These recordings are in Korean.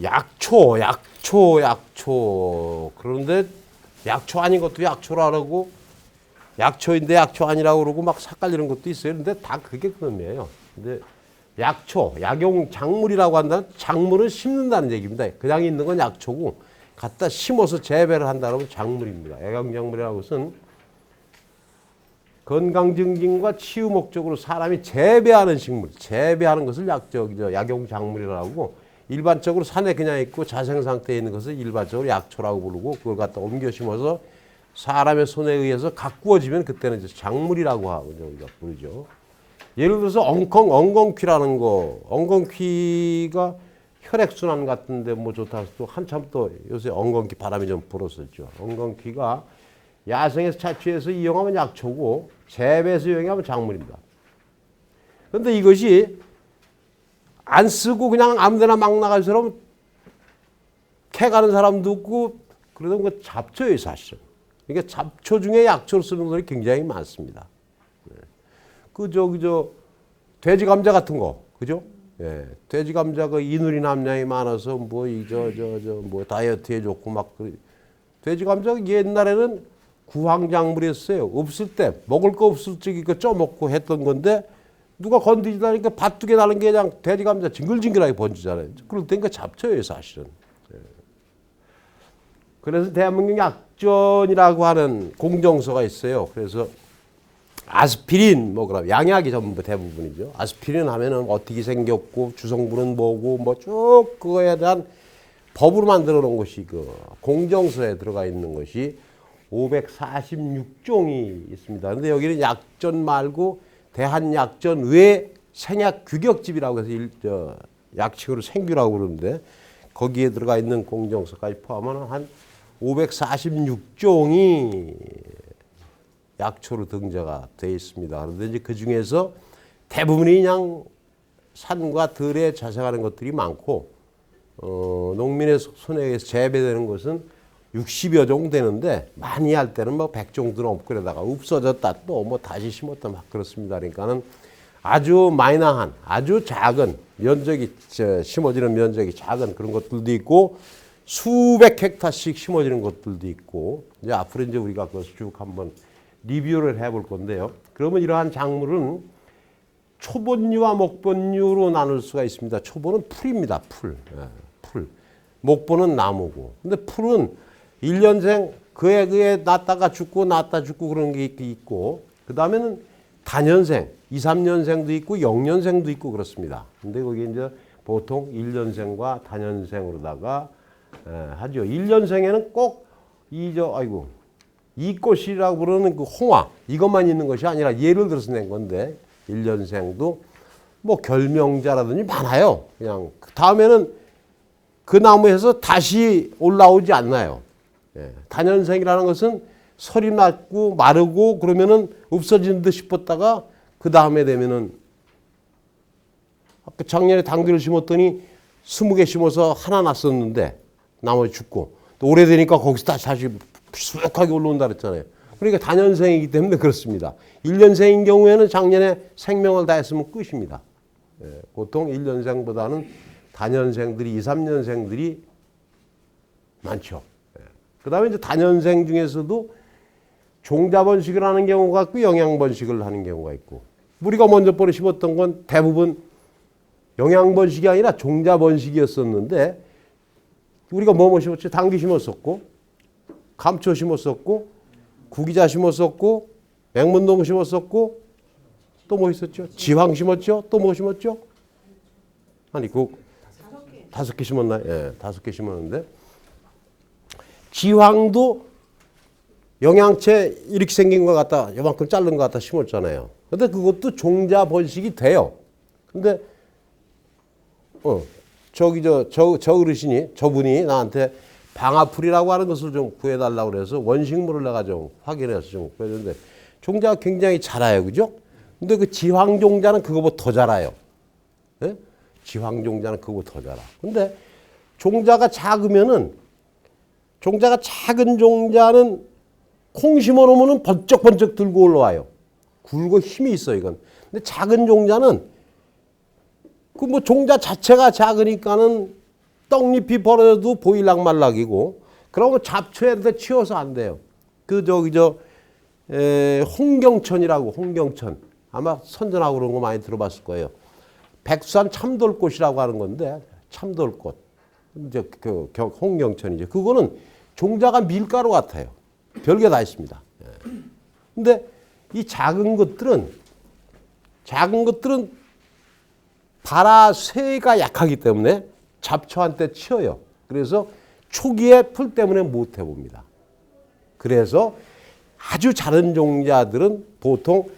약초. 그런데 약초 아닌 것도 약초라 그러고 약초인데 약초 아니라고 그러고 막 삭갈리는 것도 있어요. 근데 다 그게 그놈이에요. 근데 약초, 약용 작물이라고 한다면 작물을 심는다는 얘기입니다. 그냥 있는 건 약초고 갖다 심어서 재배를 한다면 작물입니다. 약용작물이라는 것은 건강 증진과 치유 목적으로 사람이 재배하는 식물, 재배하는 것을 약용작물이라고 하고 일반적으로 산에 그냥 있고 자생 상태에 있는 것을 일반적으로 약초라고 부르고 그걸 갖다 옮겨 심어서 사람의 손에 의해서 가꾸어지면 그때는 이제 작물이라고 하고 우리가 부르죠. 예를 들어서 엉겅퀴라는 거, 엉겅퀴가 혈액순환 같은데 뭐 좋다 해서 또 한참 또 요새 엉겅퀴 바람이 좀 불었었죠. 엉겅퀴가 야생에서 채취해서 이용하면 약초고 재배해서 이용하면 작물입니다. 그런데 이것이 안 쓰고 그냥 아무데나 막 나갈 사람은 캐가는 사람도 없고 그러다 그 잡초예요 사실은. 그러니까 잡초 중에 약초로 쓰는 것들이 굉장히 많습니다. 돼지 감자 같은 거, 그죠? 예, 돼지 감자가 이누리 함량이 많아서 뭐 다이어트에 좋고 막 돼지 감자가 옛날에는 구황작물이었어요. 없을 때 먹을 거 없을 적에 그 쪄먹고 했던 건데 누가 건드리다 보니까 밭두개 나는 게 그냥 돼지 감자 징글징글하게 번지잖아요. 그럴 때니까 잡초예요 사실은. 예. 그래서 대한민국 약전이라고 하는 공정서가 있어요. 그래서 아스피린 그럼 양약이 전부 대부분이죠. 아스피린 하면은 어떻게 생겼고 주성분은 뭐고 뭐 쭉 그거에 대한 법으로 만들어 놓은 것이 그 공정서에 들어가 있는 것이 546종이 있습니다. 근데 여기는 약전 말고 대한약전 외 생약 규격집이라고 해서 약칭으로 생규라고 그러는데 거기에 들어가 있는 공정서까지 포함하면 한 546종이 약초로 등재가 되어 있습니다. 그런데 이제 그 중에서 대부분이 그냥 산과 들에 자생하는 것들이 많고, 농민의 손에 의해서 재배되는 것은 60여 종 되는데, 많이 할 때는 뭐 100종도 넘고 그러다가 없어졌다 또 뭐 다시 심었다 막 그렇습니다. 그러니까는 아주 마이너한, 아주 작은 면적이, 심어지는 면적이 작은 그런 것들도 있고, 수백 헥타씩 심어지는 것들도 있고, 이제 앞으로 이제 우리가 그것을 쭉 한번 리뷰를 해볼 건데요. 그러면 이러한 작물은 초본류와 목본류로 나눌 수가 있습니다. 초본은 풀입니다. 풀. 목본은 나무고. 근데 풀은 1년생 그에 낳다가 죽고 낳았다 죽고 그런 게 있고 그 다음에는 단연생, 2, 3년생도 있고 0년생도 있고 그렇습니다. 근데 거기 이제 보통 1년생과 단연생으로다가 하죠. 1년생에는 꼭 이꽃이라고 부르는 그 홍화 이것만 있는 것이 아니라 예를 들어서 낸 건데 1년생도 뭐 결명자라든지 많아요. 그냥 다음에는 그 나무에서 다시 올라오지 않나요. 단연생이라는 것은 설이 났고 마르고 그러면은 없어진 듯 싶었다가 그 다음에 되면은 작년에 당귀를 심었더니 20개 심어서 하나 났었는데 나머지 죽고 또 오래되니까 거기서 다시 수북하게 올라온다 그랬잖아요. 그러니까 단연생이기 때문에 그렇습니다. 1년생인 경우에는 작년에 생명을 다했으면 끝입니다. 보통 1년생보다는 단연생들이 2, 3년생들이 많죠. 그 다음에 이제 단연생 중에서도 종자번식을 하는 경우가 있고 영양번식을 하는 경우가 있고 우리가 먼저 번에 심었던 건 대부분 영양번식이 아니라 종자번식이었었는데 우리가 뭐 심었죠? 당귀 심었었고 감초 심었었고 구기자 심었었고 맹문동 심었었고 또 뭐 있었죠? 지황 심었죠? 또 뭐 심었죠? 아니 그 5개 심었나요? 예, 5개 심었는데 지황도 영양체 이렇게 생긴 것 같다 요만큼 자른 것 같다 심었잖아요. 근데 그것도 종자 번식이 돼요. 근데 저 어르신이 저분이 나한테 방아풀이라고 하는 것을 좀 구해달라고 그래서 원식물을 내가 좀 확인해서 좀 구해줬는데 종자가 굉장히 자라요. 그죠? 근데 그 지황종자는 그거보다 더 자라요. 네? 지황종자는 그거보다 더 자라. 근데 종자가 작으면은 종자가 작은 종자는 콩 심어 놓으면은 번쩍번쩍 들고 올라와요. 굵고 힘이 있어 이건. 근데 작은 종자는 그 뭐 종자 자체가 작으니까는 떡잎이 벌어져도 보일락말락이고 그러면 잡초에 치워서 안 돼요. 그 홍경천이라고 홍경천 아마 선전하고 그런 거 많이 들어봤을 거예요. 백두산 참돌꽃이라고 하는 건데 참돌꽃 이제 그 홍경천이죠. 그거는 종자가 밀가루 같아요. 별게 다 있습니다. 근데 이 작은 것들은 발화쇠가 약하기 때문에 잡초한테 치여요. 그래서 초기에 풀 때문에 못 해봅니다. 그래서 아주 작은 종자들은 보통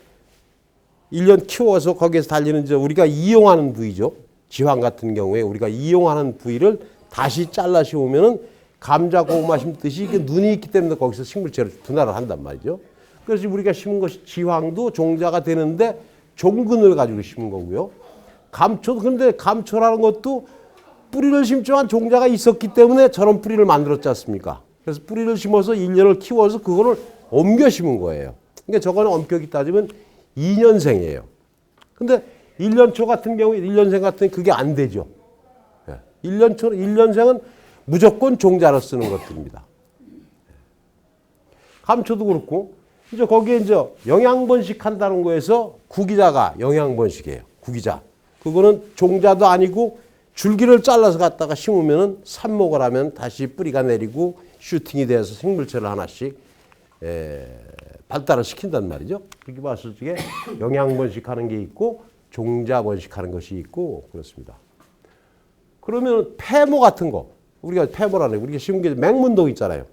1년 키워서 거기에서 달리는 우리가 이용하는 부위죠. 지황 같은 경우에 우리가 이용하는 부위를 다시 잘라 씌우면은 감자 고구마 심듯이 눈이 있기 때문에 거기서 식물체를 분할을 한단 말이죠. 그래서 우리가 심은 것이 지황도 종자가 되는데 종근을 가지고 심은 거고요. 감초도 근데 감초라는 것도 뿌리를 심지만 종자가 있었기 때문에 저런 뿌리를 만들었지 않습니까? 그래서 뿌리를 심어서 1년을 키워서 그거를 옮겨 심은 거예요. 그러니까 저거는 엄격히 따지면 2년생이에요. 근데 1년초 같은 경우에 1년생 같은 그게 안 되죠. 1년생은 무조건 종자로 쓰는 것들입니다. 감초도 그렇고 이제 거기에 이제 영양번식 한다는 거에서 구기자가 영양번식이에요. 구기자. 그거는 종자도 아니고 줄기를 잘라서 갖다가 심으면은 삽목을 하면 다시 뿌리가 내리고 슈팅이 돼서 생물체를 하나씩 발달을 시킨단 말이죠. 그렇게 봤을 때 영양번식하는 게 있고 종자번식하는 것이 있고 그렇습니다. 그러면 폐모 같은 거 우리가 폐모라는 우리가 심은 게 맹문동 있잖아요.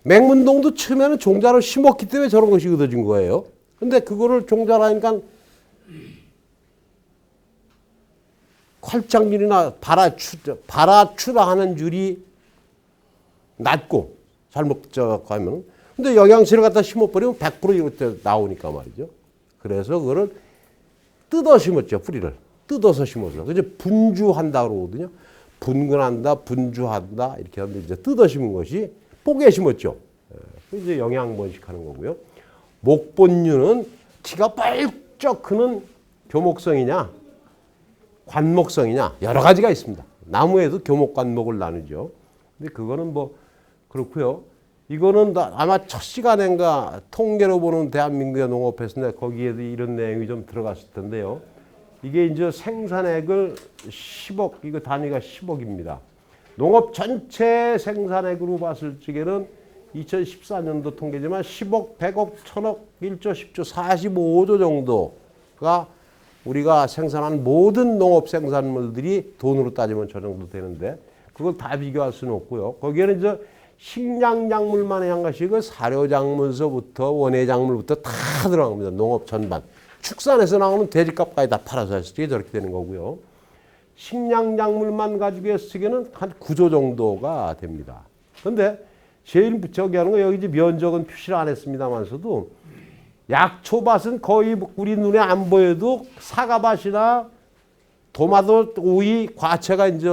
맹문동도 처음에는 종자로 심었기 때문에 저런 것이 얻어진 거예요. 근데 그거를 종자라니까 활짝률이나 발화추라 하는 줄이 낮고 잘못 가면 근데 영양실을 갖다 심어버리면 100% 이렇게 나오니까 말이죠. 그래서 그거를 뜯어 심었죠. 뿌리를 뜯어서 심어서 이제 분주한다 그러거든요. 분근한다, 분주한다 이렇게 하는데 이제 뜯어 심은 것이 뽀개 심었죠. 이제 영양번식하는 거고요. 목본류는 키가 뻘쩍 크는 교목성이냐 관목성이냐 여러 가지가 있습니다. 나무에도 교목관목을 나누죠. 근데 그거는 뭐 그렇고요. 이거는 아마 첫 시간인가 통계로 보는 대한민국의 농업회사인데 거기에도 이런 내용이 좀 들어갔을 텐데요. 이게 이제 생산액을 10억, 이거 단위가 10억입니다. 농업 전체 생산액으로 봤을 적에는 2014년도 통계지만 10억, 100억, 1000억, 1조, 10조, 45조 정도가 우리가 생산한 모든 농업 생산물들이 돈으로 따지면 저 정도 되는데 그걸 다 비교할 수는 없고요. 거기에는 이제 식량작물만 한 것이 그 사료작물서부터 원예작물부터 다 들어갑니다. 농업 전반. 축산에서 나오는 돼지값까지 다 팔아서 했을 때 저렇게 되는 거고요. 식량작물만 가지고 했을 때는 한 9조 정도가 됩니다. 그런데 제일 저기 하는 거 여기 이제 면적은 표시를 안 했습니다만서도 약초밭은 거의 우리 눈에 안 보여도 사과밭이나 도마도, 오이, 과채가 이제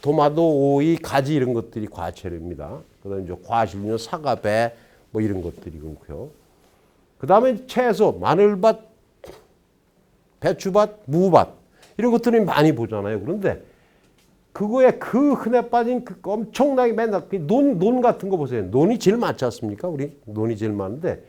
도마도, 오이, 가지 이런 것들이 과채입니다. 그다음에 이제 과실류, 사과배 뭐 이런 것들이 그렇고요. 그다음에 채소, 마늘밭, 배추밭, 무밭 이런 것들이 많이 보잖아요. 그런데 그거에 그 흔해 빠진 그 엄청나게 맨날 논 같은 거 보세요. 논이 제일 많지 않습니까? 우리 논이 제일 많은데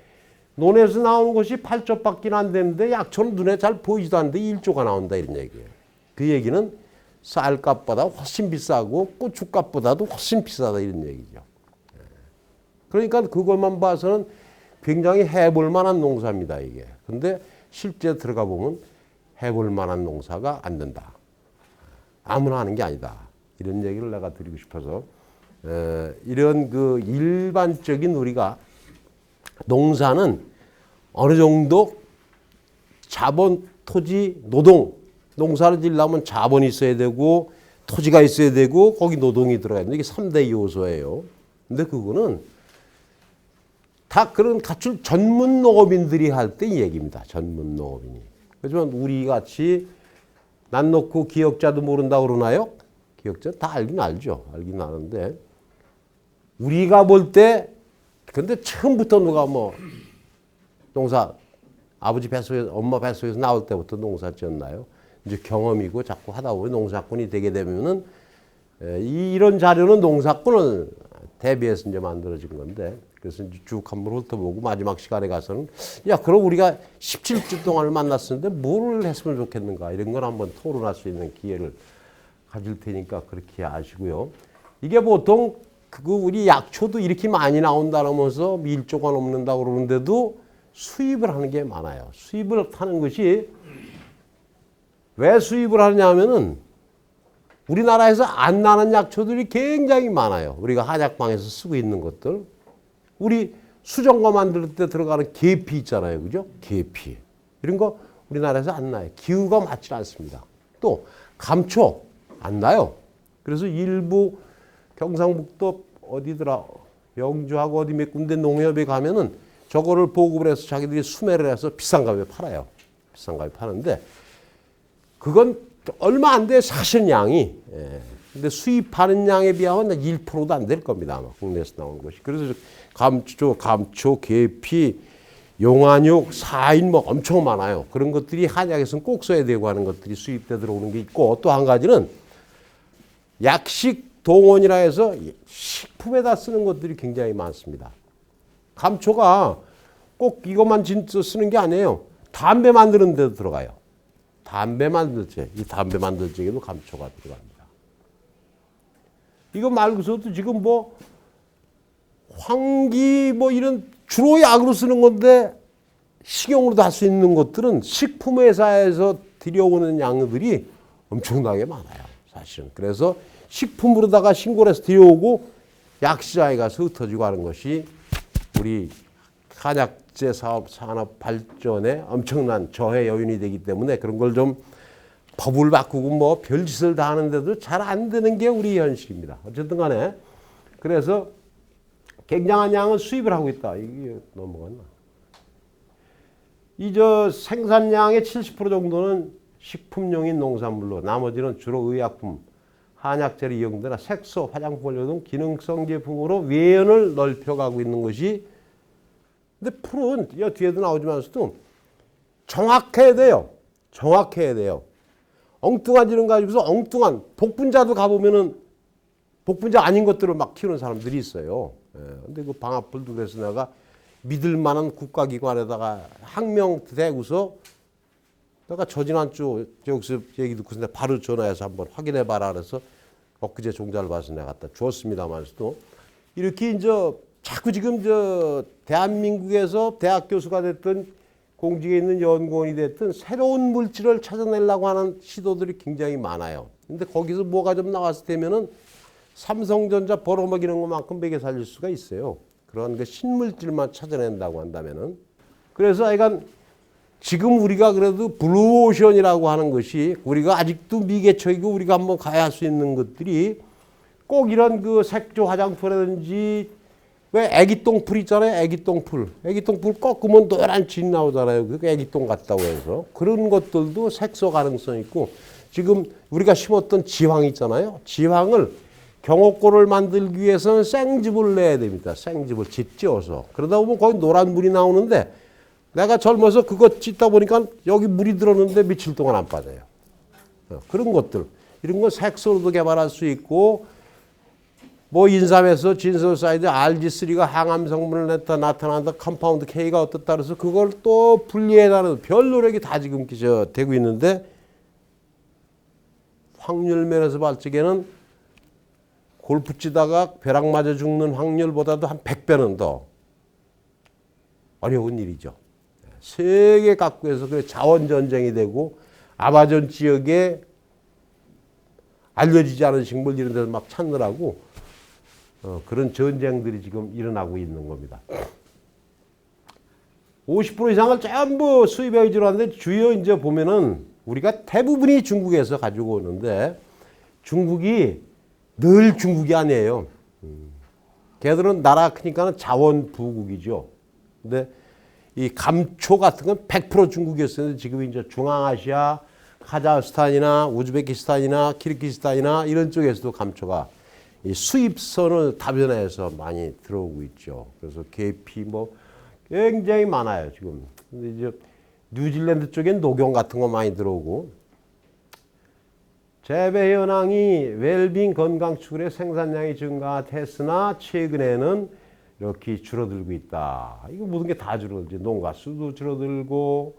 논에서 나오는 것이 8조밖에 안 되는데 약초는 눈에 잘 보이지도 않는데 1조가 나온다 이런 얘기예요. 그 얘기는 쌀값보다 훨씬 비싸고 고춧값보다도 훨씬 비싸다 이런 얘기죠. 그러니까 그것만 봐서는 굉장히 해볼 만한 농사입니다, 이게. 근데 실제 들어가 보면 해볼 만한 농사가 안 된다. 아무나 하는 게 아니다. 이런 얘기를 내가 드리고 싶어서 이런 그 일반적인 우리가 농사는 어느 정도 자본, 토지, 노동 농사를 지으려면 자본이 있어야 되고 토지가 있어야 되고 거기 노동이 들어가야 되는데 이게 3대 요소예요. 근데 그거는 다 그런 갖출 전문 농업인들이 할 때 이 얘기입니다. 전문 농업인이. 하지만 우리 같이 난 놓고 기역자도 모른다고 그러나요? 기역자 다 알긴 알죠. 알긴 아는데 우리가 볼 때 근데 처음부터 누가 뭐 농사 아버지 뱃속에서 엄마 뱃속에서 나올 때부터 농사 지었나요? 이제 경험이고 자꾸 하다 보면 농사꾼이 되게 되면은 이런 자료는 농사꾼을 대비해서 이제 만들어진 건데 그래서 이제 쭉 한번 훑어보고 마지막 시간에 가서는 야 그럼 우리가 17주 동안을 만났었는데 뭘 했으면 좋겠는가 이런 걸 한번 토론할 수 있는 기회를 가질 테니까 그렇게 아시고요. 이게 보통 그 우리 약초도 이렇게 많이 나온다면서 밀조가 넘는다고 그러는데도 수입을 하는 게 많아요. 수입을 하는 것이 왜 수입을 하느냐 하면은 우리나라에서 안 나는 약초들이 굉장히 많아요. 우리가 한약방에서 쓰고 있는 것들. 우리 수정과 만들 때 들어가는 계피 있잖아요. 그죠? 계피. 이런 거 우리나라에서 안 나요. 기후가 맞지 않습니다. 또 감초 안 나요. 그래서 일부 경상북도 어디더라 영주하고 어디 몇 군데 농협에 가면은 저거를 보급을 해서 자기들이 수매를 해서 비싼 값에 팔아요. 비싼 값에 파는데 그건 얼마 안 돼 사실 양이. 근데 수입하는 양에 비하면 1%도 안 될 겁니다. 아마 국내에서 나오는 것이. 그래서 감초, 계피, 용안육, 사인 뭐 엄청 많아요. 그런 것들이 한약에서는 꼭 써야 되고 하는 것들이 수입돼 들어오는 게 있고 또 한 가지는 약식 동원이라 해서 식품에다 쓰는 것들이 굉장히 많습니다. 감초가 꼭 이것만 진짜 쓰는 게 아니에요. 담배 만드는 데도 들어가요. 담배 만들제, 이 담배 만들제에도 감초가 들어갑니다. 이거 말고서도 지금 뭐 황기 뭐 이런 주로 약으로 쓰는 건데 식용으로도 할 수 있는 것들은 식품회사에서 들여오는 양들이 엄청나게 많아요. 사실은. 그래서 식품으로다가 신고를 해서 들여오고 약시장에 가서 흩어지고 하는 것이 우리 한약재 사업 산업 발전에 엄청난 저해 요인이 되기 때문에 그런 걸 좀 법을 바꾸고 뭐 별짓을 다 하는데도 잘 안 되는 게 우리 현실입니다. 어쨌든 간에 그래서 굉장한 양을 수입을 하고 있다. 이게 넘어갔나? 이 저 생산량의 70% 정도는 식품용인 농산물로 나머지는 주로 의약품, 한약재로 이용되나 색소, 화장품 등 기능성 제품으로 외연을 넓혀가고 있는 것이 근데 풀은 이 뒤에도 나오지만서도 정확해야 돼요. 정확해야 돼요. 엉뚱한 이름 가지고서 엉뚱한 복분자도 가보면은 복분자 아닌 것들을 막 키우는 사람들이 있어요. 근데 그 방아풀도 그래서 내가 믿을 만한 국가기관에다가 항명 대고서 내가 저지난주 여기서 얘기 듣고서 내가 바로 전화해서 한번 확인해 봐라 그래서 엊그제 종자를 봐서 내가 갖다 주었습니다만서도 이렇게 이제 자꾸 지금 저 대한민국에서 대학 교수가 됐든 공직에 있는 연구원이 됐든 새로운 물질을 찾아내려고 하는 시도들이 굉장히 많아요. 근데 거기서 뭐가 좀 나왔을 때면은 삼성전자 벌어먹이는 것만큼 먹여 살릴 수가 있어요. 그런 그 신물질만 찾아낸다고 한다면은. 그래서 하여간 지금 우리가 그래도 블루오션이라고 하는 것이 우리가 아직도 미개척이고 우리가 한번 가야 할 수 있는 것들이 꼭 이런 그 색조 화장품이라든지 왜 애기똥풀 있잖아요. 애기똥풀 꺾으면 노란 진 나오잖아요. 그 애기똥 같다고 해서. 그런 것들도 색소 가능성이 있고 지금 우리가 심었던 지황 있잖아요. 지황을 경옥고를 만들기 위해서는 생즙을 내야 됩니다. 생즙을 짓지어서. 그러다 보면 거기 노란 물이 나오는데 내가 젊어서 그거 짓다 보니까 여기 물이 들었는데 며칠 동안 안 빠져요. 그런 것들. 이런 건 색소로도 개발할 수 있고 뭐 인삼에서 진솔사이드 RG3가 항암 성분을 나타난다. 컴파운드 K가 어떻다 그래서 그걸 또 분리해나가는 별 노력이 다 지금 되고 있는데 확률 면에서 볼 적에는 골프 치다가 벼락 맞아 죽는 확률보다도 한 100배는 더 어려운 일이죠. 세계 각국에서 그 자원 전쟁이 되고 아마존 지역에 알려지지 않은 식물 이런 데서 막 찾느라고 그런 전쟁들이 지금 일어나고 있는 겁니다. 50% 이상을 전부 수입에 의지로 하는데 주요 이제 보면은 우리가 대부분이 중국에서 가지고 오는데 중국이 늘 중국이 아니에요. 걔들은 나라 크니까는 자원 부국이죠. 근데 이 감초 같은 건 100% 중국이었었는데 지금 이제 중앙아시아, 카자흐스탄이나 우즈베키스탄이나 키르기스탄이나 이런 쪽에서도 감초가 이 수입선을 다변화해서 많이 들어오고 있죠. 그래서 계피 뭐 굉장히 많아요 지금. 근데 이제 뉴질랜드 쪽엔 녹용 같은 거 많이 들어오고 재배 현황이 웰빙 건강 추구의 생산량이 증가했으나 최근에는 이렇게 줄어들고 있다. 이거 모든 게 다 줄어들지. 농가 수도 줄어들고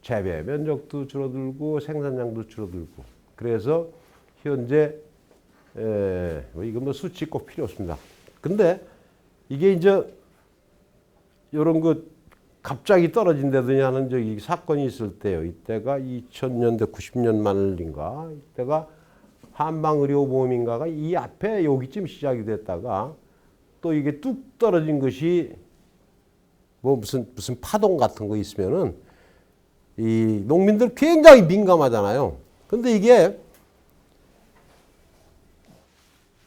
재배 면적도 줄어들고 생산량도 줄어들고. 그래서 현재 이건 뭐 수치 꼭 필요 없습니다. 근데 이게 이제 이런 거 갑자기 떨어진다더니 하는 저기 사건이 있을 때요. 이때가 2000년대 90년 말인가 이때가 한방의료보험인가가 이 앞에 여기쯤 시작이 됐다가 또 이게 뚝 떨어진 것이 뭐 무슨 파동 같은 거 있으면은 이 농민들 굉장히 민감하잖아요. 근데 이게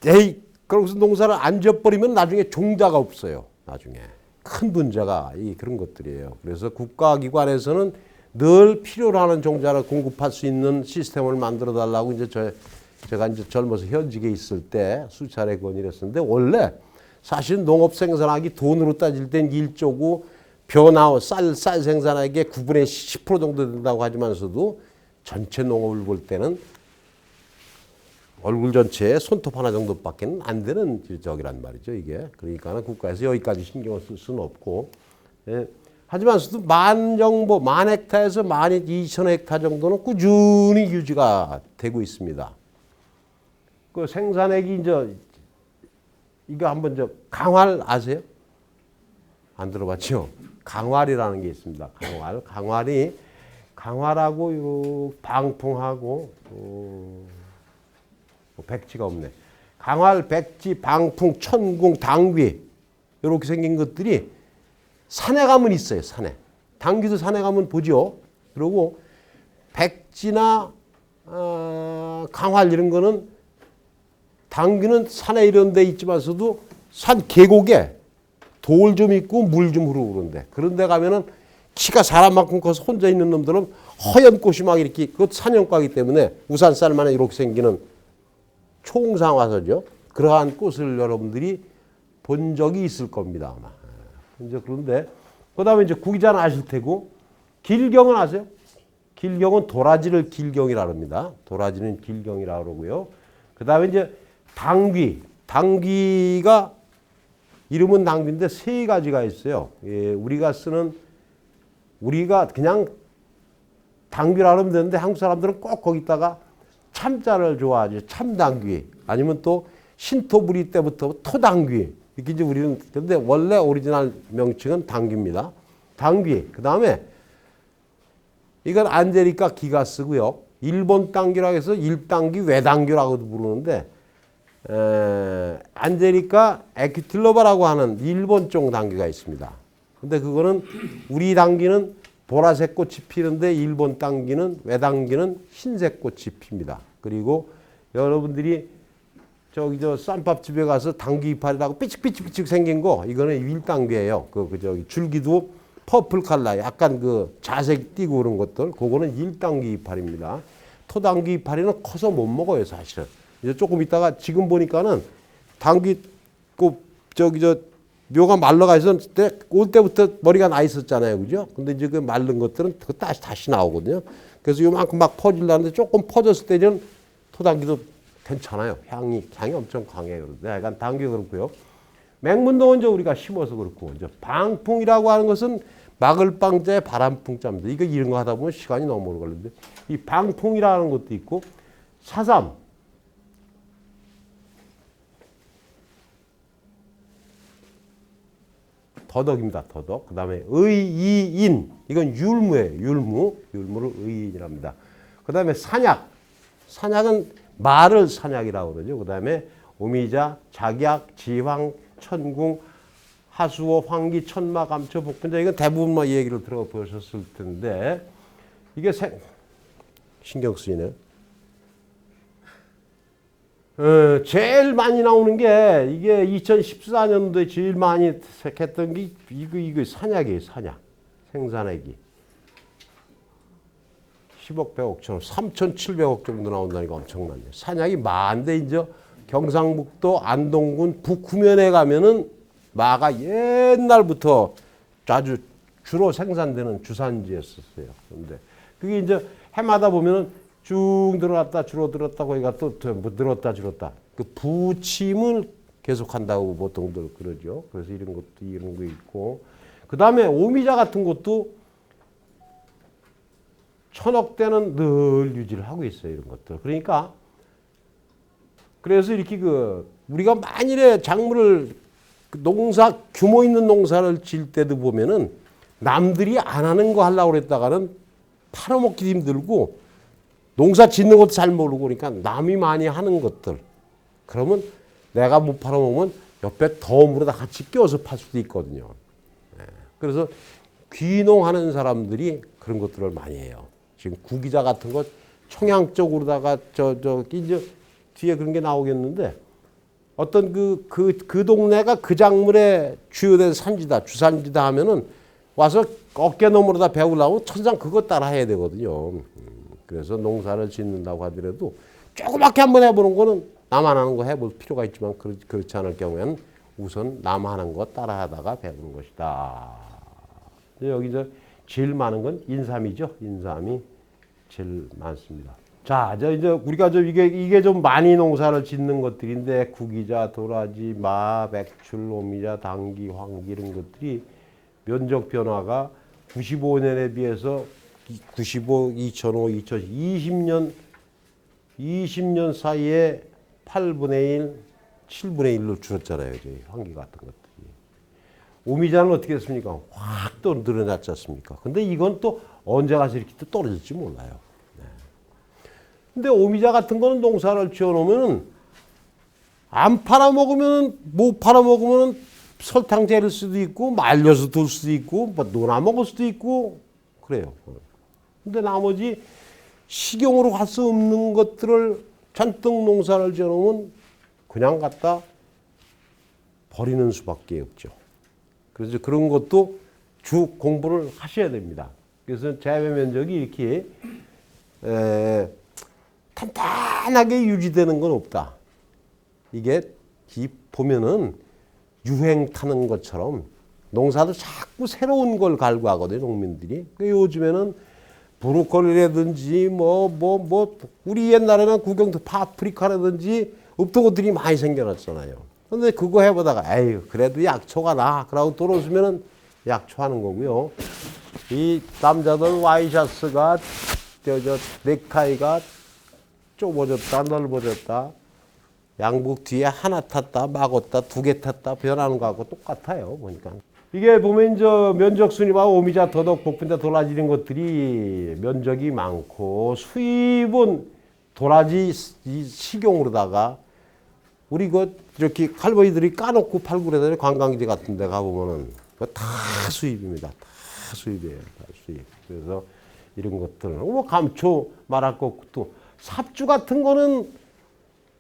에이 그러고서 농사를 안 지어버리면 나중에 종자가 없어요. 나중에 큰 문제가 그런 것들이에요. 그래서 국가기관에서는 늘 필요로 하는 종자를 공급할 수 있는 시스템을 만들어 달라고 이제 제가 이제 젊어서 현직에 있을 때 수차례 건의를 했었는데 원래 사실 농업 생산하기 돈으로 따질 땐 1조고 벼나 쌀 생산하기에 9분의 10% 정도 된다고 하지만서도 전체 농업을 볼 때는 얼굴 전체에 손톱 하나 정도밖에 안 되는 저기란 말이죠, 이게. 그러니까 국가에서 여기까지 신경을 쓸 수는 없고. 예. 하지만서도 만 헥타에서 12,000헥타 정도는 꾸준히 유지가 되고 있습니다. 그 생산액이 이제 이거 한번 강활 아세요? 안 들어봤죠? 강활이라는 게 있습니다. 강활하고 요 방풍하고 백지가 없네. 강활, 백지, 방풍, 천궁, 당귀 이렇게 생긴 것들이 산에 가면 있어요. 산에. 당귀도 산에 가면 보죠. 그리고 백지나 강활 이런 거는 당귀는 산에 이런 데 있지만서도 산 계곡에 돌 좀 있고 물 좀 흐르고 그런데 그런 데 가면은 키가 사람만큼 커서 혼자 있는 놈들은 허연 꽃이 막 이렇게 그것 산연과이기 때문에 우산쌀만에 이렇게 생기는 총상화서죠. 그러한 꽃을 여러분들이 본 적이 있을 겁니다. 아마. 이제 그런데 그다음에 이제 구기자는 아실 테고 길경은 아세요? 길경은 도라지를 길경이라고 합니다. 도라지는 길경이라고 그러고요. 그다음에 이제 당귀가 이름은 당귀인데 세 가지가 있어요. 예, 우리가 그냥 당귀라고 하면 되는데 한국 사람들은 꼭 거기다가 참자를 좋아하죠. 참당귀 아니면 또 신토부리 때부터 토당귀 이렇게 이제 우리는 근데 원래 오리지널 명칭은 당귀입니다. 당귀 그다음에 이건 안제리카 기가 쓰고요. 일본 당귀라고 해서 일당귀 외당귀라고도 부르는데 안제리카 에퀴틸로바라고 하는 일본종 당귀가 있습니다. 근데 그거는 우리 당귀는 보라색 꽃이 피는데 일본 당귀는 외당귀는 흰색 꽃이 핍니다. 그리고 여러분들이 쌈밥집에 가서 당귀 이파리라고 삐직삐직 생긴 거 이거는 일당귀예요. 저기 줄기도 퍼플 컬러 약간 그 자색 띄고 그런 것들 그거는 일당귀 이파리입니다. 토당귀 이파리는 커서 못 먹어요, 사실은. 이제 조금 있다가 지금 보니까는 당귀 묘가 말라가 있었을 때 올 때부터 머리가 나 있었잖아요, 그죠? 근데 이제 그 마른 것들은 다시 나오거든요. 그래서 요만큼 막 퍼질라는데 조금 퍼졌을 때는 토당귀도 괜찮아요. 향이 엄청 강해요. 그런데 약간 당귀 그렇고요. 맹문동은 이제 우리가 심어서 그렇고 이제 방풍이라고 하는 것은 막을 방자에 바람풍자입니다. 이거 이런 거 하다 보면 시간이 너무 오래 걸리는데 이 방풍이라는 것도 있고 사삼 더덕입니다. 더덕. 그 다음에 의이인. 이건 율무예요. 율무를 의이인이랍니다. 그 다음에 산약. 산약은 말을 산약이라고 그러죠. 그 다음에 오미자, 작약, 지황, 천궁, 하수호, 황기, 천마, 감초, 복분자. 이건 대부분 뭐 얘기를 들어보셨을 텐데 이게 신경 쓰이네요. 제일 많이 나오는 게 이게 2014년도에 제일 많이 했던 게 이거 산약이에요. 산약. 생산액이. 10억, 100억, 3,700억 정도 나온다니까 엄청나네요. 산약이 많은데 이제 경상북도 안동군 북후면에 가면은 마가 옛날부터 아주 주로 생산되는 주산지였었어요. 그런데 그게 이제 해마다 보면은 쭉 늘어났다 줄어들었다 거기가 또 늘었다 줄었다. 그 부침을 계속한다고 보통들 그러죠. 그래서 이런 거 있고 그 다음에 오미자 같은 것도 천억 대는 늘 유지를 하고 있어요. 이런 것들. 그러니까 그래서 이렇게 우리가 만일에 작물을 농사 규모 있는 농사를 질 때도 보면은 남들이 안 하는 거 하려고 그랬다가는 팔아먹기 힘들고 농사 짓는 것도 잘 모르고 그러니까 남이 많이 하는 것들 그러면 내가 못 팔아먹으면 옆에 덤으로 다 같이 껴서 팔 수도 있거든요. 그래서 귀농하는 사람들이 그런 것들을 많이 해요. 지금 구기자 같은 거 청양 쪽으로다가 이제 뒤에 그런 게 나오겠는데 어떤 그 동네가 그 작물의 주요된 산지다, 주산지다 하면은 와서 어깨 너머로다 배우려고 천상 그거 따라 해야 되거든요. 그래서 농사를 짓는다고 하더라도 조그맣게 한번 해보는 거는 나만 하는 거 해볼 필요가 있지만 그렇지 않을 경우에는 우선 남 하는 거 따라 하다가 배우는 것이다. 여기서 제일 많은 건 인삼이죠. 인삼이 제일 많습니다. 자, 이제 우리가 이게 좀 많이 농사를 짓는 것들인데 구기자, 도라지, 마, 백출, 오미자, 당귀, 황기 이런 것들이 면적 변화가 95년에 비해서 95, 2005, 2010, 20년 사이에 8분의 1, 7분의 1로 줄었잖아요. 저희 황기 같은 것들이. 오미자는 어떻게 됐습니까? 확 또 늘어났지 않습니까? 근데 이건 또 언제 가서 이렇게 또 떨어질지 몰라요. 근데 오미자 같은 거는 농사를 지어놓으면 안 팔아먹으면 못 팔아먹으면 설탕 재를 수도 있고 말려서 둘 수도 있고 뭐 논아 먹을 수도 있고 그래요. 근데 나머지 식용으로 갈 수 없는 것들을 잔뜩 농사를 지어놓으면 그냥 갖다 버리는 수밖에 없죠. 그래서 그런 것도 주 공부를 하셔야 됩니다. 그래서 재배 면적이 이렇게 탄탄하게 유지되는 건 없다. 이게 보면은 유행 타는 것처럼 농사도 자꾸 새로운 걸 갈구하거든요, 농민들이. 요즘에는 브로콜리라든지 우리 옛날에는 구경도 파프리카라든지 없던 것들이 많이 생겨났잖아요. 근데 그거 해보다가 에이 그래도 약초가 나 그러고 돌아오시면은 약초하는 거고요. 이 남자들 와이셔츠가 넥타이가 좁아졌다 넓어졌다 양복 뒤에 하나 탔다 막았다 두 개 탔다 변하는 거하고 똑같아요. 보니까 이게 보면 면적 순위와 오미자 더덕 복분자 도라지 이런 것들이 면적이 많고 수입은 도라지 식용으로다가 우리 이렇게 할머니들이 까놓고 팔고 그러잖아요. 관광지 같은 데 가보면은 다 수입입니다. 다 수입이에요. 다 수입. 그래서 이런 것들 감초 말할 것도 삽주 같은 거는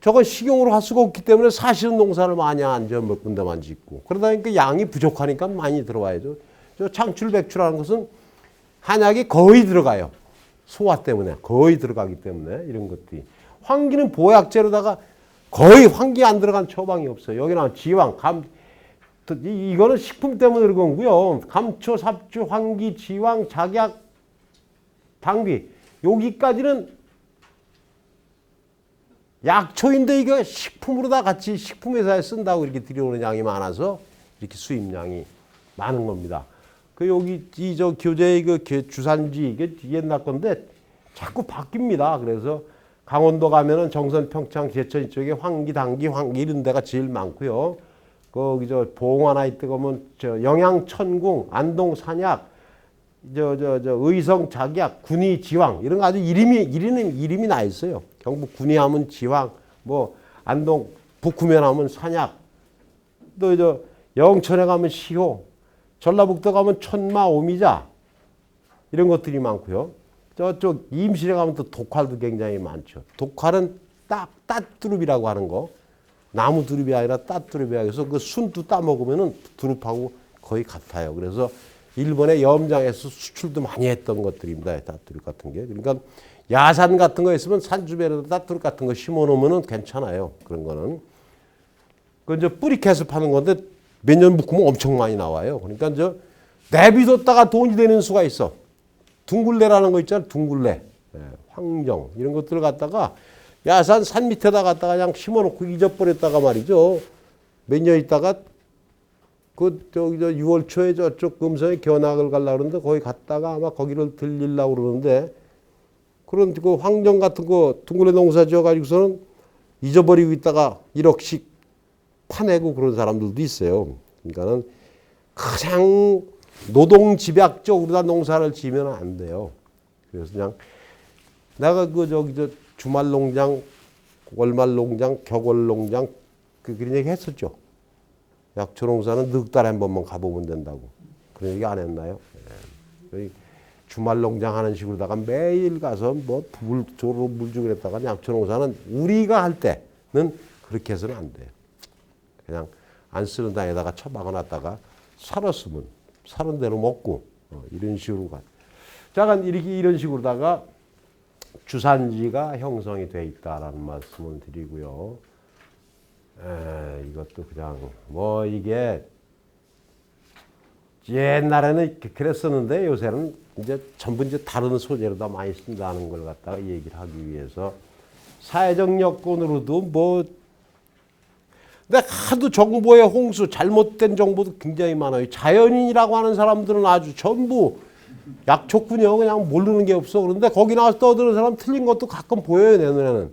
저건 식용으로 할 수가 없기 때문에 사실은 농사를 많이 안 지어 몇 군데만 짓고 그러다 보니까 양이 부족하니까 많이 들어와야죠. 저 창출 백출하는 것은 한약이 거의 들어가요. 소화 때문에 거의 들어가기 때문에 이런 것들이 황기는 보약제로다가 거의 황기 안 들어간 처방이 없어요. 여기는 지왕, 이거는 식품 때문에 그런 거고요. 감초, 삽주, 황기, 지왕, 작약, 당귀 여기까지는 약초인데 이거 식품으로 다 같이 식품회사에 쓴다고 이렇게 들여오는 양이 많아서 이렇게 수입량이 많은 겁니다. 여기 교재의 주산지 이게 옛날 건데 자꾸 바뀝니다. 그래서 강원도 가면은 정선, 평창, 제천 이쪽에 황기, 당귀, 황기 이런 데가 제일 많고요. 거기 봉화나 이때 가면 영양, 천궁, 안동, 산약, 의성, 작약, 군위, 지왕 이런 거 아주 이름이 나 있어요. 경북 군위 하면 지왕, 안동 북구면 하면 산약, 또 영천에 가면 시호, 전라북도 가면 천마, 오미자 이런 것들이 많고요. 저쪽 임실에 가면 또 독활도 굉장히 많죠. 독활은 따두릅이라고 하는 거, 나무 두릅이 아니라 따두릅이라 해서 그 순두 따 먹으면은 두릅하고 거의 같아요. 그래서 일본의 염장에서 수출도 많이 했던 것들입니다. 따두릅 같은 게. 그러니까 야산 같은 거 있으면 산주변에다 따두릅 같은 거 심어 놓으면은 괜찮아요. 그런 거는. 뿌리 캐서 파는 건데 몇 년 묵으면 엄청 많이 나와요. 그러니까 내비뒀다가 돈이 되는 수가 있어. 둥굴레라는 거 있잖아요. 둥굴레. 황정 이런 것들을 갖다가 야산 산 밑에다 갖다가 그냥 심어놓고 잊어버렸다가 말이죠. 몇 년 있다가 저기 6월 초에 저쪽 금성에 견학을 가려고 그러는데 거기 갔다가 아마 거기를 들리려고 그러는데 그런 그 황정 같은 거 둥그레 농사 지어가지고서는 잊어버리고 있다가 1억씩 파내고 그런 사람들도 있어요. 그러니까는 그냥 노동집약적으로 다 농사를 지으면 안 돼요. 그래서 그냥 내가 저 주말 농장, 월말 농장, 격월 농장 그런 얘기 했었죠. 약초 농사는 넉 달에 한 번만 가보면 된다고. 그런 얘기 안 했나요? 네. 주말 농장 하는 식으로다가 매일 가서 뭐 조로 물 주고 그랬다가 약초 농사는 우리가 할 때는 그렇게 해서는 안 돼요. 그냥 안 쓰는 땅에다가 처박아놨다가 살았으면 사는 대로 먹고 이런 식으로 가. 자, 이런 식으로다가 주산지가 형성이 돼 있다라는 말씀을 드리고요. 이것도 그냥 뭐 이게 옛날에는 그랬었는데 요새는 이제 전부 이제 다른 소재로 다 많이 쓴다는 걸 갖다가 얘기를 하기 위해서 사회적 여건으로도 뭐 근데 하도 정보의 홍수 잘못된 정보도 굉장히 많아요. 자연인이라고 하는 사람들은 아주 전부 약초꾼이요. 그냥 모르는 게 없어. 그런데 거기 나와서 떠드는 사람 틀린 것도 가끔 보여요. 내 눈에는.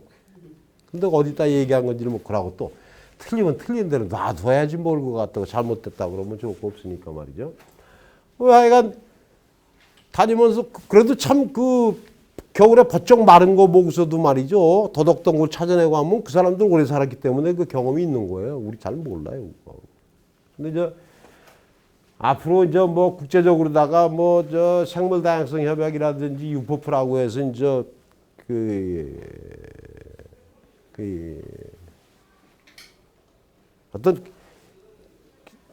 근데 어디다 얘기한 건지를 뭐 그러고 또 틀리면 틀린 대로 놔둬야지 뭘 것 같다고 잘못됐다 그러면 좋을 거 없으니까 말이죠. 하여간 다니면서 그래도 참 겨울에 버쩍 마른 거 보고서도 말이죠. 더덕덩굴 찾아내고 하면 그 사람들 오래 살았기 때문에 그 경험이 있는 거예요. 우리 잘 몰라요. 근데 앞으로 이제 뭐 국제적으로다가 뭐 생물 다양성 협약이라든지 UPOP라고 해서 이제 어떤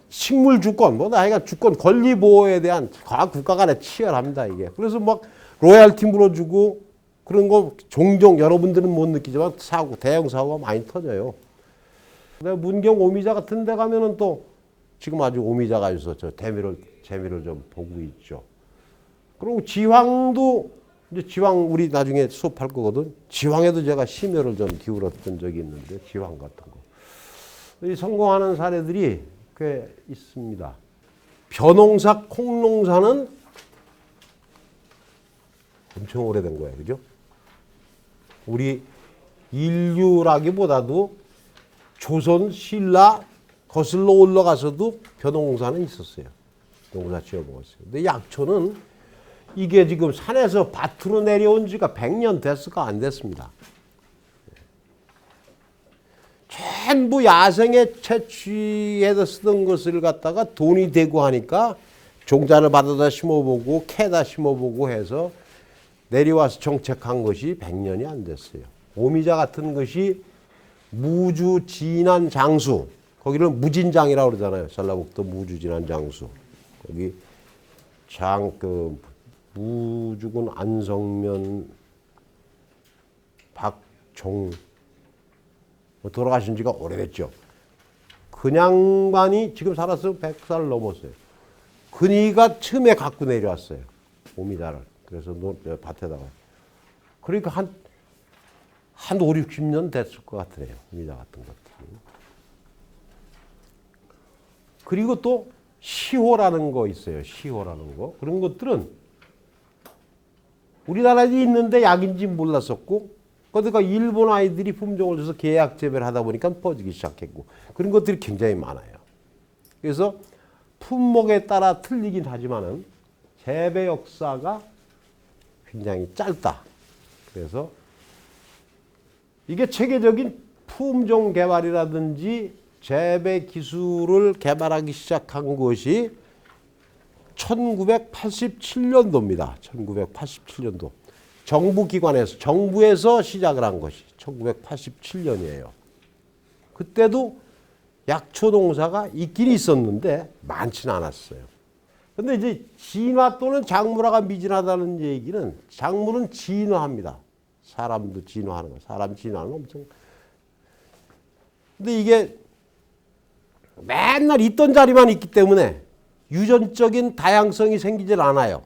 식물 주권, 뭐 하여간 주권 권리 보호에 대한 국가 간에 치열합니다 이게. 그래서 막 로얄티 물어주고 그런 거 종종 여러분들은 못 느끼지만 대형 사고가 많이 터져요. 근데 문경 오미자 같은 데 가면은 또 지금 아주 오미자가 있어 저 재미를 좀 보고 있죠. 그리고 지황도 이제 지황 우리 나중에 수업할 거거든. 지황에도 제가 심혈을 좀 기울였던 적이 있는데 지황 같은 거. 이 성공하는 사례들이 꽤 있습니다. 벼농사, 콩농사는 엄청 오래된 거예요. 그죠? 우리 인류라기보다도 조선, 신라 거슬러 올라가서도 벼농사는 있었어요. 농사 지어 먹었어요. 근데 약초는 이게 지금 산에서 밭으로 내려온 지가 100년 됐을까 안 됐습니다. 전부 야생에 채취해서 쓰던 것을 갖다가 돈이 되고 하니까 종자를 받아다 심어보고 캐다 심어보고 해서 내려와서 정책한 것이 100년이 안 됐어요. 오미자 같은 것이 무주 진안 장수, 거기를 무진장이라고 그러잖아요. 전라북도 무주 진안 장수. 거기 무주군 안성면 박종 돌아가신 지가 오래됐죠. 그냥반이 지금 살았으면 100살 넘었어요. 그니가 처음에 갖고 내려왔어요. 오미자를. 그래서 밭에다가. 그러니까 한 5, 60년 됐을 것 같아요. 오미자 같은 것들이. 그리고 또 시호라는 거 있어요. 시호라는 거. 그런 것들은 우리나라에 있는데 약인지 몰랐었고 그러니까 일본 아이들이 품종을 줘서 계약 재배를 하다 보니까 퍼지기 시작했고 그런 것들이 굉장히 많아요. 그래서 품목에 따라 틀리긴 하지만은 재배 역사가 굉장히 짧다. 그래서 이게 체계적인 품종 개발이라든지 재배 기술을 개발하기 시작한 것이 1987년도입니다. 1987년도. 정부에서 시작을 한 것이 1987년이에요. 그때도 약초 농사가 있긴 있었는데 많지는 않았어요. 근데 이제 진화 또는 작물화가 미진하다는 얘기는 작물은 진화합니다. 사람도 진화하는 거. 사람 진화는 엄청. 근데 이게 맨날 있던 자리만 있기 때문에 유전적인 다양성이 생기질 않아요.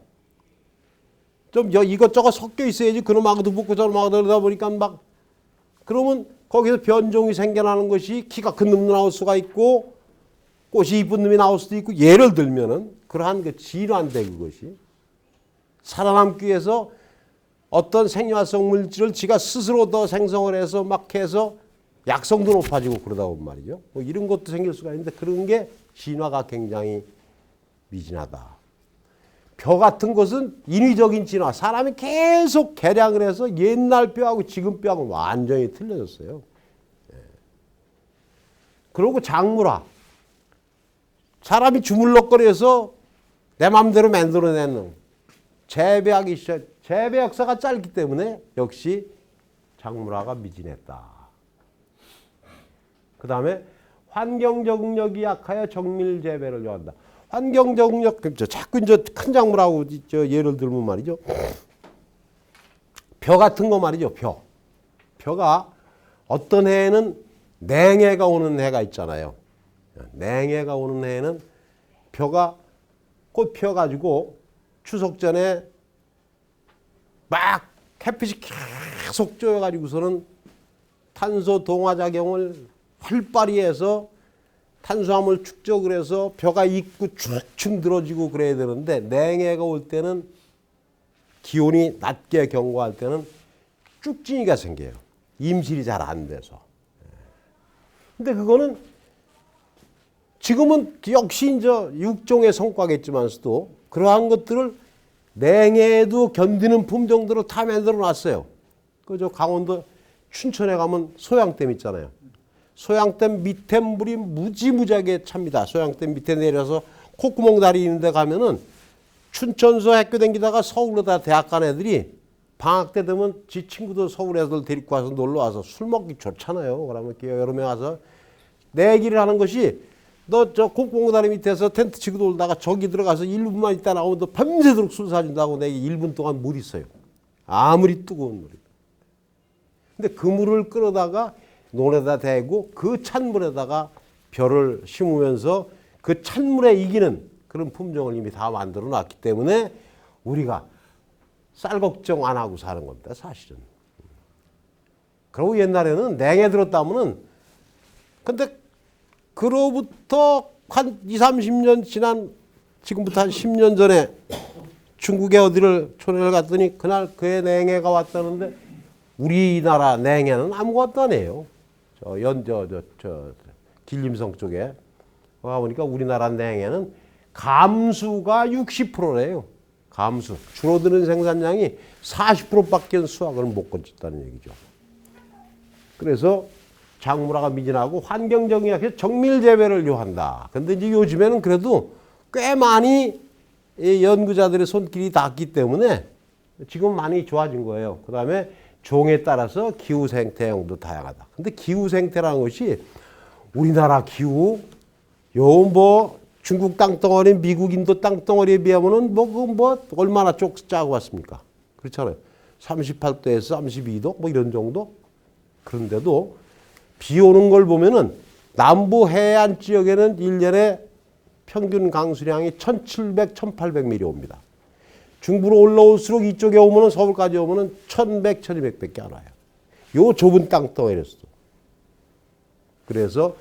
좀 이것저것 섞여 있어야지 그놈하고도 붙고 저놈하고도 그러다 보니까 막 그러면 거기서 변종이 생겨나는 것이 키가 큰 놈도 나올 수가 있고 꽃이 이쁜 놈이 나올 수도 있고 예를 들면은 그러한 그 진화인데 그것이 살아남기 위해서 어떤 생리활성 물질을 지가 스스로 더 생성을 해서 막 해서 약성도 높아지고 그러다 보면 말이죠. 뭐 이런 것도 생길 수가 있는데 그런 게 진화가 굉장히 미진하다. 벼 같은 것은 인위적인 진화. 사람이 계속 개량을 해서 옛날 뼈하고 지금 뼈하고 완전히 틀려졌어요. 그리고 작물화. 사람이 주물럭거려서 내 마음대로 만들어내는 재배하기 시작. 재배 역사가 짧기 때문에 역시 작물화가 미진했다. 그 다음에 환경 적응력이 약하여 정밀 재배를 요한다. 환경 적응력, 자꾸 이제 큰 작물하고 예를 들면 말이죠. 벼 같은 거 말이죠. 벼가 어떤 해에는 냉해가 오는 해가 있잖아요. 냉해가 오는 해에는 벼가 꽃 피어가지고 추석 전에 막 햇빛이 계속 쬐어가지고서는 탄소 동화작용을 활발히 해서 탄수화물 축적을 해서 벼가 익고 축축 늘어지고 그래야 되는데 냉해가 올 때는 기온이 낮게 경고할 때는 쭉진이가 생겨요. 임실이 잘 안 돼서. 근데 그거는 지금은 역시 이제 육종의 성과겠지만서도 그러한 것들을 냉해에도 견디는 품종들을 다 만들어 놨어요. 그저 강원도 춘천에 가면 소양댐 있잖아요. 소양댐 밑에 물이 무지무지하게 찹니다. 소양댐 밑에 내려서 콧구멍 다리 있는 데 가면은 춘천서 학교 다니다가 서울로 다 대학 간 애들이 방학 때 되면 지 친구들 서울 애들 데리고 와서 놀러 와서 술 먹기 좋잖아요. 그러면 여러 명 와서 내기를 하는 것이 너 저 콧구멍 다리 밑에서 텐트 치고 놀다가 저기 들어가서 1분만 있다 나오면 너 밤새도록 술 사준다고 내가 1분 동안 못 있어요. 아무리 뜨거운 물이. 근데 그 물을 끌어다가 논에다 대고 그 찬물에다가 벼를 심으면서 그 찬물에 이기는 그런 품종을 이미 다 만들어 놨기 때문에 우리가 쌀 걱정 안 하고 사는 겁니다. 사실은. 그리고 옛날에는 냉해 들었다면은 근데 그로부터 한 20, 30년 지난 지금부터 한 10년 전에 중국에 어디를 초래를 갔더니 그날 그해 냉해가 왔다는데 우리나라 냉해는 아무것도 아니에요. 길림성 쪽에 가보니까 우리나라 냉해는 감수가 60%래요. 감수. 줄어드는 생산량이 40%밖에 수확을 못 거쳤다는 얘기죠. 그래서 작물화가 미진하고 환경적인 약해서 정밀 재배를 요한다. 근데 이제 요즘에는 그래도 꽤 많이 연구자들의 손길이 닿기 때문에 지금 많이 좋아진 거예요. 그 다음에 종에 따라서 기후 생태형도 다양하다. 근데 기후 생태라는 것이 우리나라 기후, 요 중국 땅덩어리, 미국 인도 땅덩어리에 비하면은 얼마나 짜고 왔습니까? 그렇잖아요. 38도에서 32도 뭐 이런 정도? 그런데도 비 오는 걸 보면은 남부 해안 지역에는 1년에 평균 강수량이 1700, 1800mm 옵니다. 중부로 올라올수록 이쪽에 오면은 서울까지 오면은 1100, 1200밖에 안 와요. 요 좁은 땅덩어리에서도. 그래서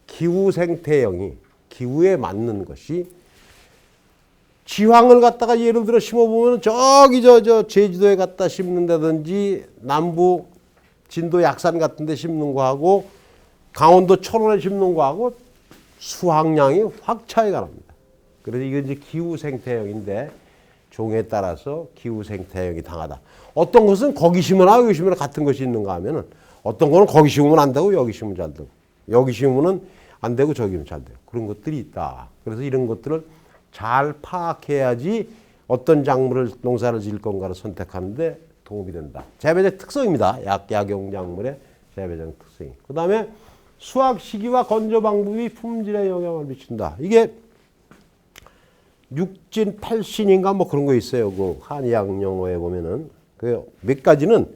기후 생태형이 기후에 맞는 것이 지황을 갖다가 예를 들어 심어보면 저기 제주도에 갖다 심는다든지 남부 진도 약산 같은 데 심는 거하고 강원도 철원에 심는 거하고 수확량이 확 차이가 납니다. 그래서 이게 이제 기후 생태형인데 종에 따라서 기후 생태형이 당하다. 어떤 것은 거기 심으나 여기 심으나 같은 것이 있는가 하면은 어떤 거는 거기 심으면 안 되고 여기 심으면 잘 되고 여기 심으면 안 되고 저기 심으면 잘 되고 그런 것들이 있다. 그래서 이런 것들을 잘 파악해야지 어떤 작물을 농사를 지을 건가를 선택하는데 도움이 된다. 재배적 특성입니다. 약용작물의 재배적 특성이. 그 다음에 수확 시기와 건조 방법이 품질에 영향을 미친다. 이게 육진, 팔신인가 뭐 그런 거 있어요. 그 한의학 용어에 보면은 그 몇 가지는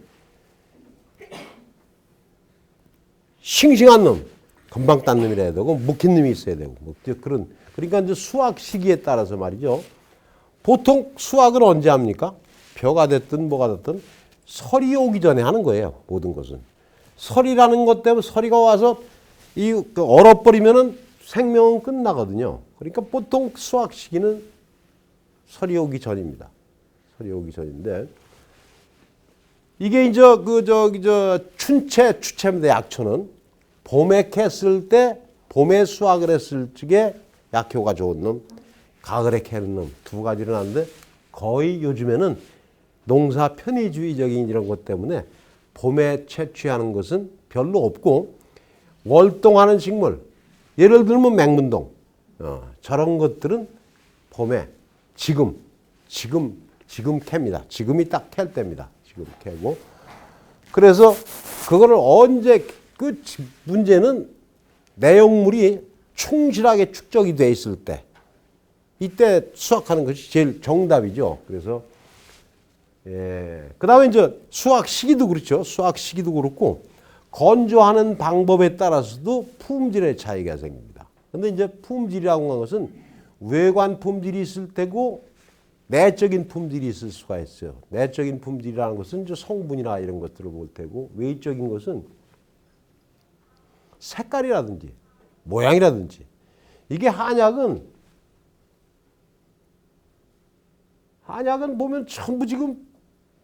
싱싱한 놈, 금방 딴 놈이라 해야 되고 묵힌 놈이 있어야 되고 뭐 그런 그러니까 이제 수확 시기에 따라서 말이죠. 보통 수확을 언제 합니까? 벼가 됐든 뭐가 됐든 설이 오기 전에 하는 거예요. 모든 것은. 설이라는 것 때문에 설이가 와서 얼어버리면은 생명은 끝나거든요. 그러니까 보통 수확 시기는 설이 오기 전입니다. 설이 오기 전인데 이게 이제 추채입니다. 약초는 봄에 캤을 때 봄에 수확을 했을 적에 약효가 좋은 놈, 가을에 캐는 놈 두 가지를 하는데 거의 요즘에는 농사 편의주의적인 이런 것 때문에 봄에 채취하는 것은 별로 없고 월동하는 식물, 예를 들면 맹문동, 저런 것들은 봄에 지금 캡니다. 지금이 딱 캘 때입니다. 지금 캐고. 그래서 그거를 언제 문제는 내용물이 충실하게 축적이 돼 있을 때 이때 수확하는 것이 제일 정답이죠. 그래서 그다음에 이제 수확 시기도 그렇죠. 수확 시기도 그렇고 건조하는 방법에 따라서도 품질의 차이가 생깁니다. 근데 이제 품질이라고 하는 것은 외관 품질이 있을 테고 내적인 품질이 있을 수가 있어요. 내적인 품질이라는 것은 이제 성분이나 이런 것들을 볼 테고 외적인 것은 색깔이라든지 모양이라든지 이게 한약은 보면 전부 지금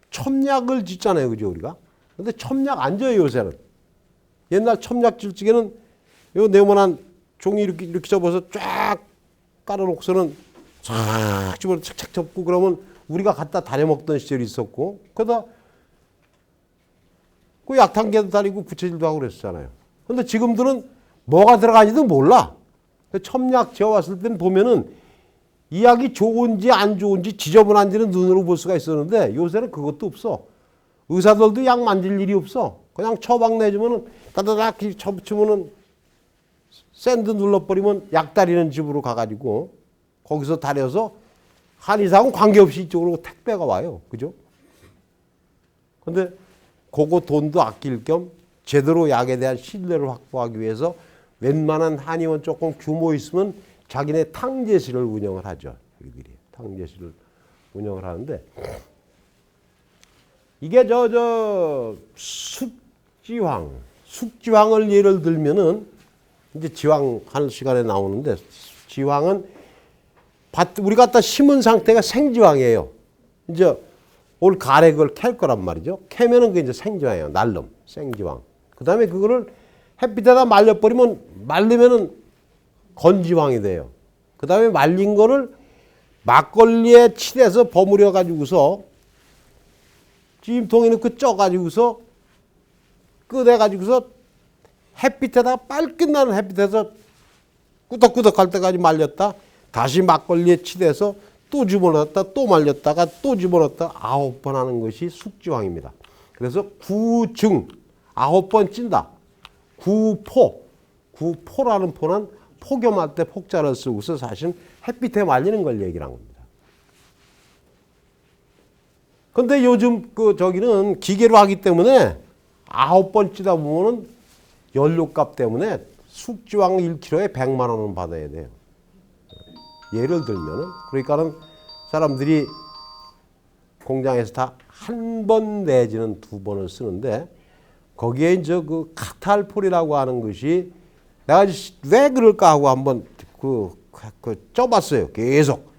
첨약을 짓잖아요. 그죠, 우리가? 근데 첨약 안 져요, 요새는. 옛날 첨약 질 적에는 요 네모난 종이 이렇게 접어서 쫙 깔아놓고서는 쫙 집어 착착 접고 그러면 우리가 갖다 다려 먹던 시절이 있었고 그러다 그 약탕계도 다리고 부채질도 하고 그랬잖아요. 근데 지금들은 뭐가 들어가는지도 몰라. 첨약 지어왔을 때는 보면은 이 약이 좋은지 안 좋은지 지저분한지는 눈으로 볼 수가 있었는데 요새는 그것도 없어. 의사들도 약 만질 일이 없어. 그냥 처방 내주면은 따다닥 쳐붙이면은 샌드 눌러버리면 약 다리는 집으로 가가지고 거기서 다려서 한의사하고 관계없이 이쪽으로 택배가 와요. 그죠? 근데 그거 돈도 아낄 겸 제대로 약에 대한 신뢰를 확보하기 위해서 웬만한 한의원 조금 규모 있으면 자기네 탕제실을 운영을 하죠. 여기들이 탕제실을 운영을 하는데 이게 숙지황을 예를 들면은 이제 지황 한 시간에 나오는데 지황은 우리 갖다 심은 상태가 생지황이에요. 이제 올 가을에 그걸 캘 거란 말이죠. 캐면은 그게 이제 생지황이에요. 날름 생지황. 그 다음에 그거를 햇빛에다 말리면은 건지황이 돼요. 그 다음에 말린 거를 막걸리에 칠해서 버무려 가지고서 찜통에 넣고 쪄 가지고서 끄대 가지고서 햇빛에다 빨끝 나는 햇빛에서 꾸덕꾸덕 할 때까지 말렸다. 다시 막걸리에 칠해서 또 집어넣었다. 또 말렸다가 또 집어넣었다. 9번 하는 것이 숙지황입니다. 그래서 구증 9번 찐다. 구포라는 포는 폭염할 때 폭자를 쓰고서 사실 햇빛에 말리는 걸 얘기를 한 겁니다. 근데 요즘 저기는 기계로 하기 때문에 9번 찌다 보면은 연료값 때문에 숙지황 1kg에 100만 원은 받아야 돼요. 예를 들면은 그러니까는 사람들이 공장에서 다 한 번 내지는 2번을 쓰는데 거기에 이제 그 카탈폴이라고 하는 것이 내가 왜 그럴까 하고 한번 쪄봤어요. 계속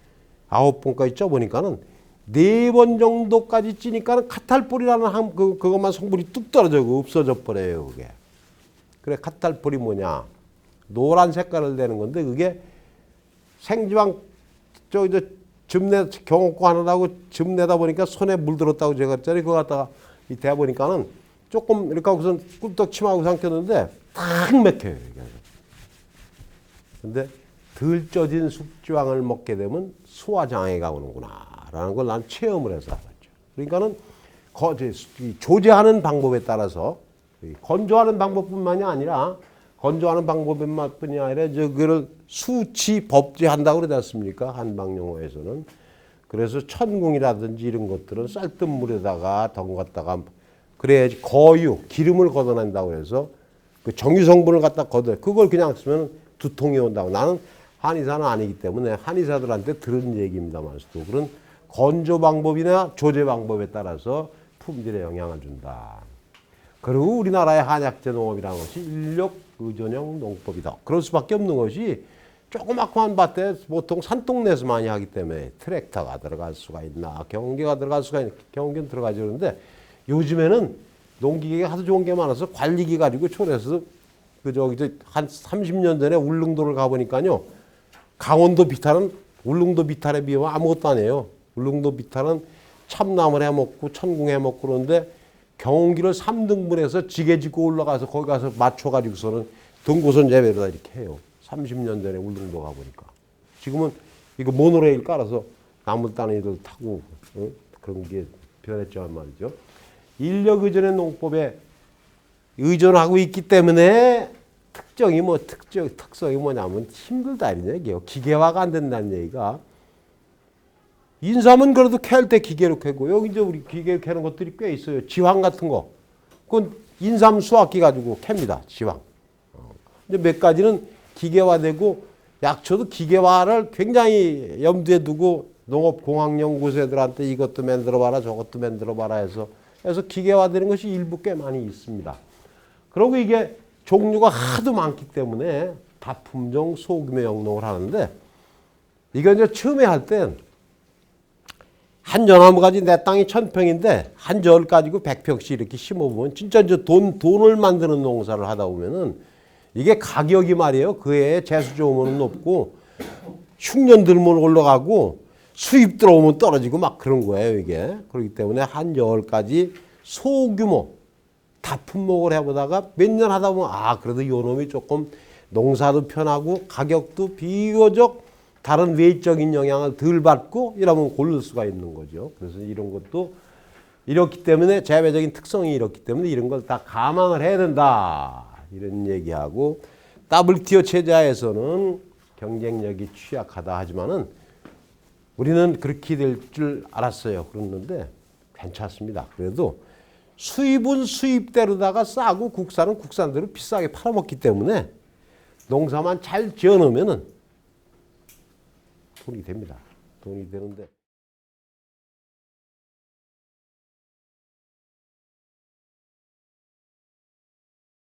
9번까지 쪄보니까는 4번 정도까지 찌니까는 카탈폴이라는 그것만 성분이 뚝 떨어져고 없어져 버려요. 그게. 그래 카탈폴이 뭐냐? 노란 색깔을 내는 건데 그게 생지방 경옥고 하느라고 즙 내다 보니까 손에 물들었다고 제가 했잖아요. 그거 갖다가 대 보니까는 조금 이렇게 하고선 꿀떡 침하고 삼켰는데 딱 맥혀요. 근데 덜 쪄진 숙지황을 먹게 되면 소화장애가 오는구나라는 걸 난 체험을 해서 알았죠. 그러니까는 조제하는 방법에 따라서 건조하는 방법뿐만이 아니라 건조하는 방법뿐만이 아니라 그걸 수치 법제한다고 그러지 않습니까? 한방 용어에서는. 그래서 천궁이라든지 이런 것들은 쌀뜨물에다가 담갔다가 그래야지 기름을 걷어낸다고 해서 그 정유 성분을 갖다 걷어 그걸 그냥 쓰면 두통이 온다고. 나는 한의사는 아니기 때문에 한의사들한테 들은 얘기입니다만 또 그런 건조 방법이나 조제 방법에 따라서 품질에 영향을 준다. 그리고 우리나라의 한약재 농업이라는 것이 인력 의존형 농법이다. 그럴 수밖에 없는 것이 조그맣고한 밭에 보통 산동네에서 많이 하기 때문에 트랙터가 들어갈 수가 있나, 경운기가 들어갈 수가 있나, 경운기는 들어가죠. 그런데 요즘에는 농기계가 하도 좋은 게 많아서 관리기 가지고 촌에서 한 30년 전에 울릉도를 가보니까요. 강원도 비탈은 울릉도 비탈에 비하면 아무것도 아니에요. 울릉도 비탈은 참나물 해먹고 천궁 해먹고 그러는데 경운기를 3등분해서 지게 짓고 올라가서 거기 가서 맞춰가지고서는 등고선 재배를 이렇게 해요. 30년 전에 울릉도 가보니까. 지금은 이거 모노레일 깔아서 나무 따는 타고 그런 게 변했지만 말이죠. 인력 의존의 농법에 의존하고 있기 때문에 특성이 뭐냐면 힘들다 이런 얘기예요. 기계화가 안 된다는 얘기가. 인삼은 그래도 캘 때 기계로 캐고 여기 이제 우리 기계로 캐는 것들이 꽤 있어요. 지황 같은 거. 그건 인삼 수확기 가지고 캡니다. 지황. 근데 몇 가지는 기계화되고 약초도 기계화를 굉장히 염두에 두고 농업공학연구소들한테 이것도 만들어봐라 저것도 만들어봐라 해서 기계화되는 것이 일부 꽤 많이 있습니다. 그리고 이게 종류가 하도 많기 때문에 다품종 소규모 영농을 하는데 이거 이제 처음에 할 땐 한 전나무 가지 내 땅이 1000평인데 한 절 가지고 100평씩 이렇게 심어보면 진짜 이제 돈을 만드는 농사를 하다 보면은 이게 가격이 말이에요. 그에 재수 좋으면 높고 흉년 들면 올라가고 수입 들어오면 떨어지고 막 그런 거예요. 이게. 그렇기 때문에 한 열까지 소규모 다품목을 해보다가 몇 년 하다 보면 그래도 요 놈이 조금 농사도 편하고 가격도 비교적 다른 외적인 영향을 덜 받고 이러면 고를 수가 있는 거죠. 그래서 이런 것도 이렇기 때문에 재배적인 특성이 이렇기 때문에 이런 걸 다 감안을 해야 된다. 이런 얘기하고 WTO 체제에서는 경쟁력이 취약하다 하지만은 우리는 그렇게 될 줄 알았어요. 그랬는데 괜찮습니다. 그래도 수입은 수입대로다가 싸고 국산은 국산대로 비싸게 팔아먹기 때문에 농사만 잘 지어놓으면은 돈이 됩니다. 돈이 되는데.